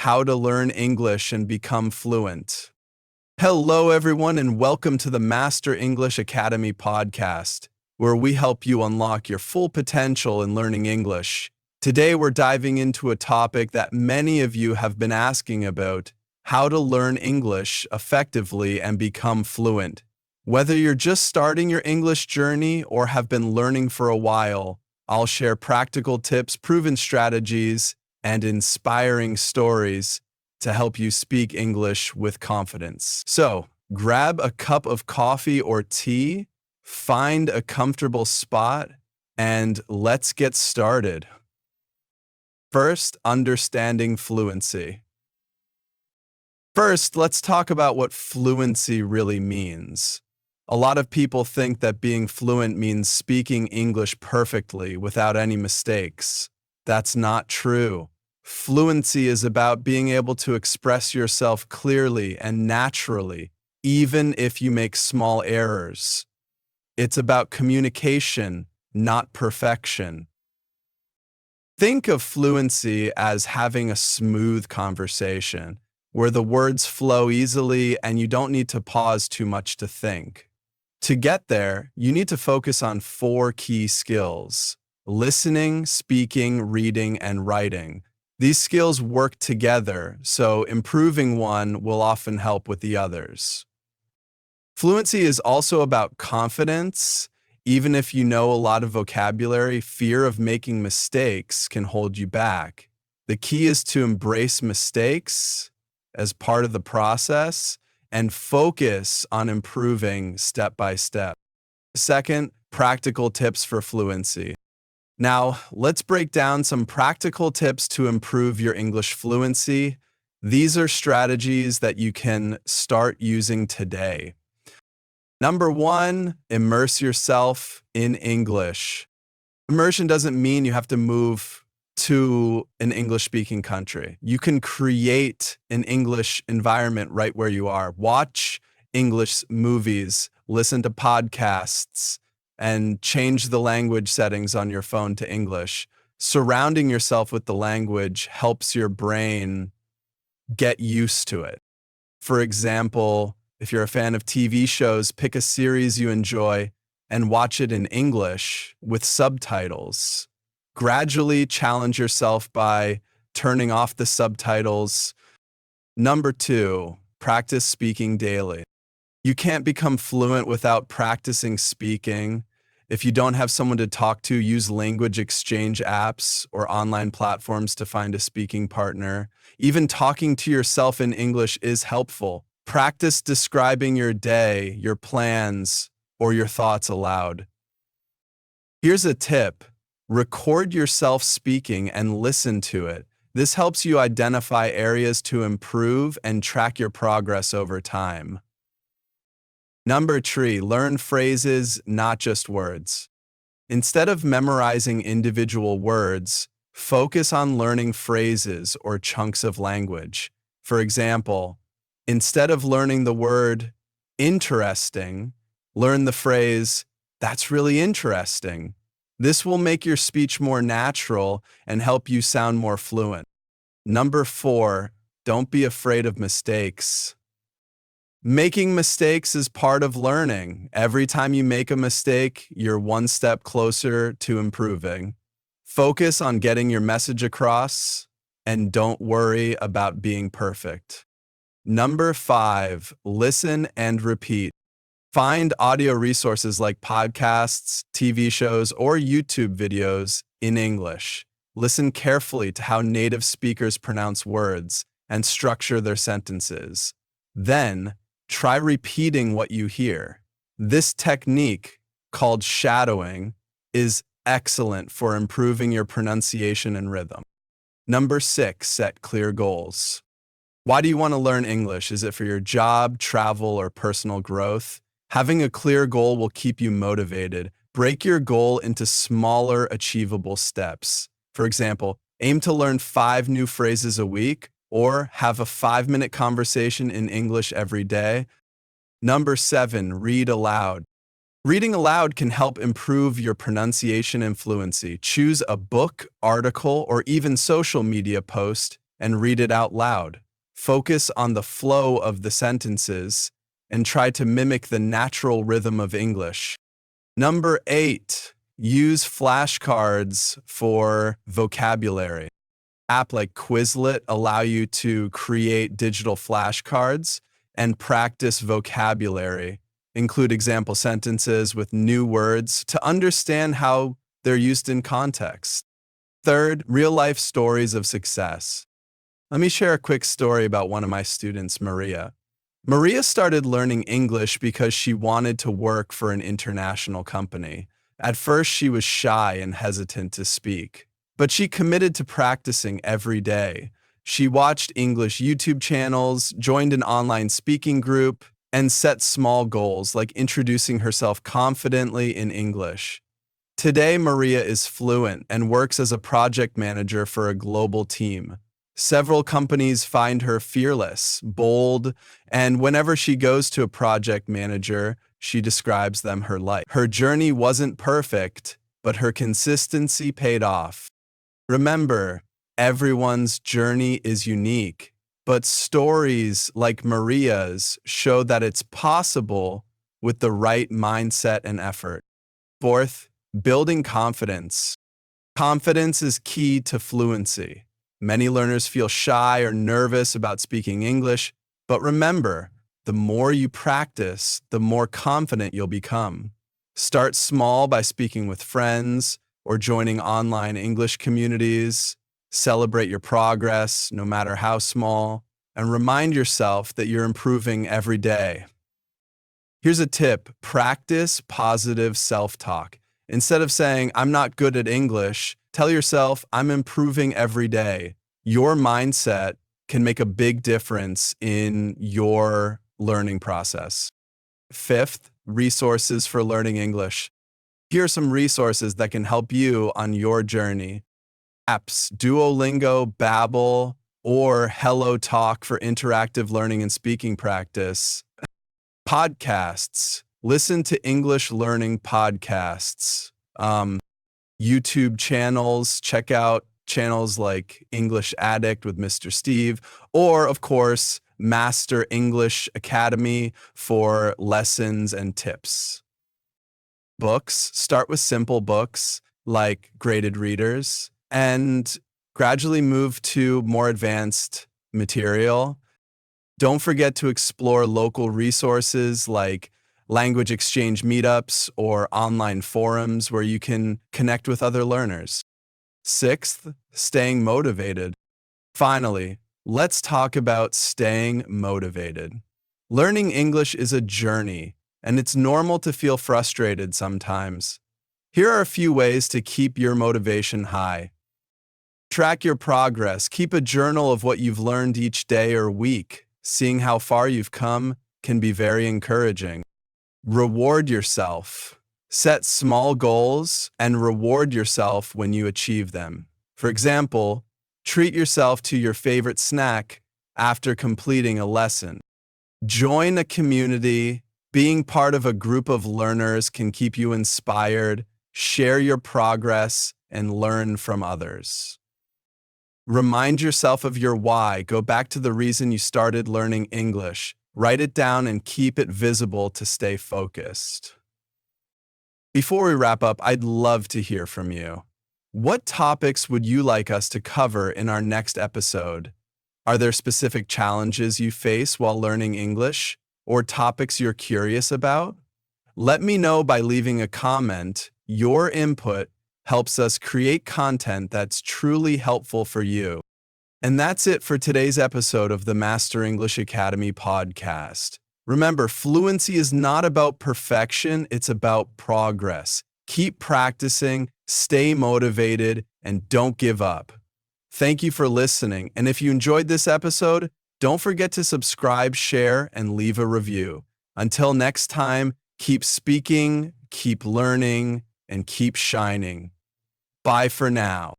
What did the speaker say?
how to learn English and become fluent. Hello, everyone, and welcome to the Master English Academy podcast, where we help you unlock your full potential in learning English. Today, we're diving into a topic that many of you have been asking about: how to learn English effectively and become fluent. Whether you're just starting your English journey or have been learning for a while, I'll share practical tips, proven strategies, and inspiring stories to help you speak English with confidence. So, grab a cup of coffee or tea, find a comfortable spot, and let's get started. First, understanding fluency. First, let's talk about what fluency really means. A lot of people think that being fluent means speaking English perfectly without any mistakes. That's not true. Fluency is about being able to express yourself clearly and naturally, even if you make small errors. It's about communication, not perfection. Think of fluency as having a smooth conversation, where the words flow easily and you don't need to pause too much to think. To get there, you need to focus on 4 key skills: listening, speaking, reading, and writing. These skills work together, so improving one will often help with the others. Fluency is also about confidence. Even if you know a lot of vocabulary, fear of making mistakes can hold you back. The key is to embrace mistakes as part of the process and focus on improving step by step. Second, practical tips for fluency. Now, let's break down some practical tips to improve your English fluency. These are strategies that you can start using today. Number 1, immerse yourself in English. Immersion doesn't mean you have to move to an English-speaking country. You can create an English environment right where you are. Watch English movies, listen to podcasts, and change the language settings on your phone to English. Surrounding yourself with the language helps your brain get used to it. For example, if you're a fan of TV shows, pick a series you enjoy and watch it in English with subtitles. Gradually challenge yourself by turning off the subtitles. Number 2, practice speaking daily. You can't become fluent without practicing speaking. If you don't have someone to talk to, use language exchange apps or online platforms to find a speaking partner. Even talking to yourself in English is helpful. Practice describing your day, your plans, or your thoughts aloud. Here's a tip. Record yourself speaking and listen to it. This helps you identify areas to improve and track your progress over time. Number 3, learn phrases, not just words. Instead of memorizing individual words, focus on learning phrases or chunks of language. For example, instead of learning the word interesting, learn the phrase, "That's really interesting." This will make your speech more natural and help you sound more fluent. Number 4, don't be afraid of mistakes. Making mistakes is part of learning. Every time you make a mistake, you're one step closer to improving. Focus on getting your message across and don't worry about being perfect. Number 5, listen and repeat. Find audio resources like podcasts, TV shows, or YouTube videos in English. Listen carefully to how native speakers pronounce words and structure their sentences. Then, try repeating what you hear. This technique, called shadowing, is excellent for improving your pronunciation and rhythm. Number 6, set clear goals. Why do you want to learn English? Is it for your job, travel, or personal growth? Having a clear goal will keep you motivated. Break your goal into smaller, achievable steps. For example, aim to learn 5 new phrases a week, or have a 5-minute conversation in English every day. Number 7, read aloud. Reading aloud can help improve your pronunciation and fluency. Choose a book, article, or even social media post and read it out loud. Focus on the flow of the sentences and try to mimic the natural rhythm of English. Number 8, use flashcards for vocabulary. App like Quizlet allow you to create digital flashcards and practice vocabulary. Include example sentences with new words to understand how they're used in context. Third, real-life stories of success. Let me share a quick story about one of my students, Maria. Maria started learning English because she wanted to work for an international company. At first, she was shy and hesitant to speak, but she committed to practicing every day. She watched English YouTube channels, joined an online speaking group, and set small goals like introducing herself confidently in English. Today, Maria is fluent and works as a project manager for a global team. Several companies find her fearless, bold, and whenever she goes to a project manager, she describes them her life. Her journey wasn't perfect, but her consistency paid off. Remember, everyone's journey is unique, but stories like Maria's show that it's possible with the right mindset and effort. Fourth, building confidence. Confidence is key to fluency. Many learners feel shy or nervous about speaking English, but remember, the more you practice, the more confident you'll become. Start small by speaking with friends or joining online English communities. Celebrate your progress, no matter how small, and remind yourself that you're improving every day. Here's a tip: practice positive self-talk. Instead of saying, "I'm not good at English," tell yourself, "I'm improving every day." Your mindset can make a big difference in your learning process. Fifth, resources for learning English. Here are some resources that can help you on your journey. Apps: Duolingo, Babbel, or Hello Talk for interactive learning and speaking practice. Podcasts: listen to English learning podcasts. YouTube channels: check out channels like English Addict with Mr. Steve, or of course, Master English Academy for lessons and tips. Books: start with simple books like graded readers and gradually move to more advanced material. Don't forget to explore local resources like language exchange meetups or online forums where you can connect with other learners. Sixth, staying motivated. Finally, let's talk about staying motivated. Learning English is a journey, and it's normal to feel frustrated sometimes. Here are a few ways to keep your motivation high. Track your progress. Keep a journal of what you've learned each day or week. Seeing how far you've come can be very encouraging. Reward yourself. Set small goals and reward yourself when you achieve them. For example, treat yourself to your favorite snack after completing a lesson. Join a community. Being part of a group of learners can keep you inspired. Share your progress and learn from others. Remind yourself of your why. Go back to the reason you started learning English. Write it down and keep it visible to stay focused. Before we wrap up, I'd love to hear from you. What topics would you like us to cover in our next episode? Are there specific challenges you face while learning English or topics you're curious about? Let me know by leaving a comment. Your input helps us create content that's truly helpful for you. And that's it for today's episode of the Master English Academy podcast. Remember, fluency is not about perfection, it's about progress. Keep practicing, stay motivated, and don't give up. Thank you for listening, and if you enjoyed this episode, don't forget to subscribe, share, and leave a review. Until next time, keep speaking, keep learning, and keep shining. Bye for now.